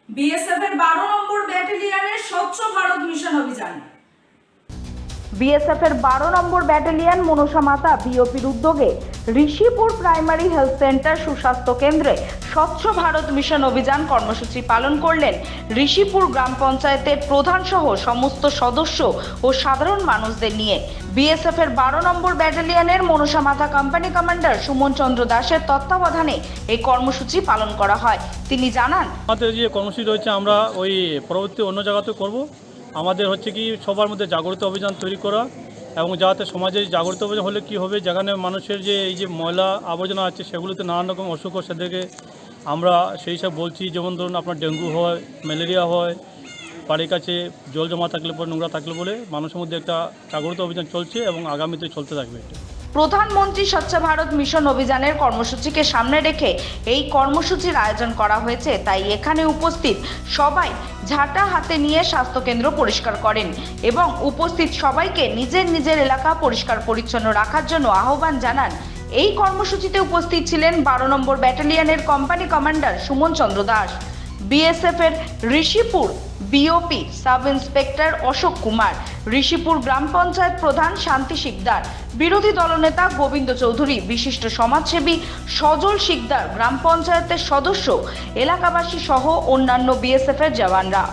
BSF এর 12 নম্বর ব্যাটালিয়নের স্বচ্ছ ভারত মিশন অভিযান। বিএসএফ এর 12 নম্বর ব্যাটালিয়ন মনসা মাতা বিওপির উদ্যোগে ঋষিপুর প্রাইমারি হেলথ সেন্টার সুস্বাস্থ্য কেন্দ্রে স্বচ্ছ ভারত মিশন অভিযান কর্মসূচি পালন করলেন ঋষিপুর গ্রাম পঞ্চায়েতের প্রধান সহ সমস্ত সদস্য ও সাধারণ মানুষদের নিয়ে। বিএসএফ এর 12 নম্বর ব্যাটালিয়নের মনসা মাতা কোম্পানি কমান্ডার সুমন চন্দ্র দাসের তত্ত্বাবধানে এই কর্মসূচি পালন করা হয়। তিনি জানান, আমাদের যে কর্মসূচি রয়েছে আমরা ওই পরবর্তী অন্য জায়গাতে করব। আমাদের হচ্ছে কি সবার মধ্যে জাগরিত অভিযান তৈরি করা এবং যাতে সমাজে জাগরিত অভিযান হলে কি হবে, যেখানে মানুষের যে এই যে ময়লা আবর্জনা আছে সেগুলোতে নানান রকম অসুখ হয়, সেদেরকে আমরা সেই সব বলছি। যেমন ধরুন আপনার ডেঙ্গু হয়, ম্যালেরিয়া হয়, বাড়ির কাছে জল জমা থাকলে পরে, নোংরা থাকলে বলে মানুষের মধ্যে একটা জাগরিত অভিযান চলছে এবং আগামীতে চলতে থাকবে। প্রধানমন্ত্রী স্বচ্ছ ভারত মিশন অভিযানের কর্মসূচিকে সামনে রেখে এই কর্মসূচির আয়োজন করা হয়েছে। তাই এখানে উপস্থিত সবাই ঝাঁটা হাতে নিয়ে স্বাস্থ্যকেন্দ্র পরিষ্কার করেন এবং উপস্থিত সবাইকে নিজের নিজের এলাকা পরিষ্কার পরিচ্ছন্ন রাখার জন্য আহ্বান জানান। এই কর্মসূচিতে উপস্থিত ছিলেন 12 নম্বর ব্যাটালিয়নের company commander Suman Chandra Das, BSF এর Rishipur BOP sub inspector Ashok Kumar, Rishipur গ্রাম পঞ্চায়েত প্রধান শান্তি শিকদার, বিরোধী দলনেতা গোবিন্দ চৌধুরী, বিশিষ্ট সমাজসেবী সজল শিকদার, গ্রাম পঞ্চায়েতের সদস্য, এলাকাবাসী সহ অন্যান্য বিএসএফ এর জওয়ানরা।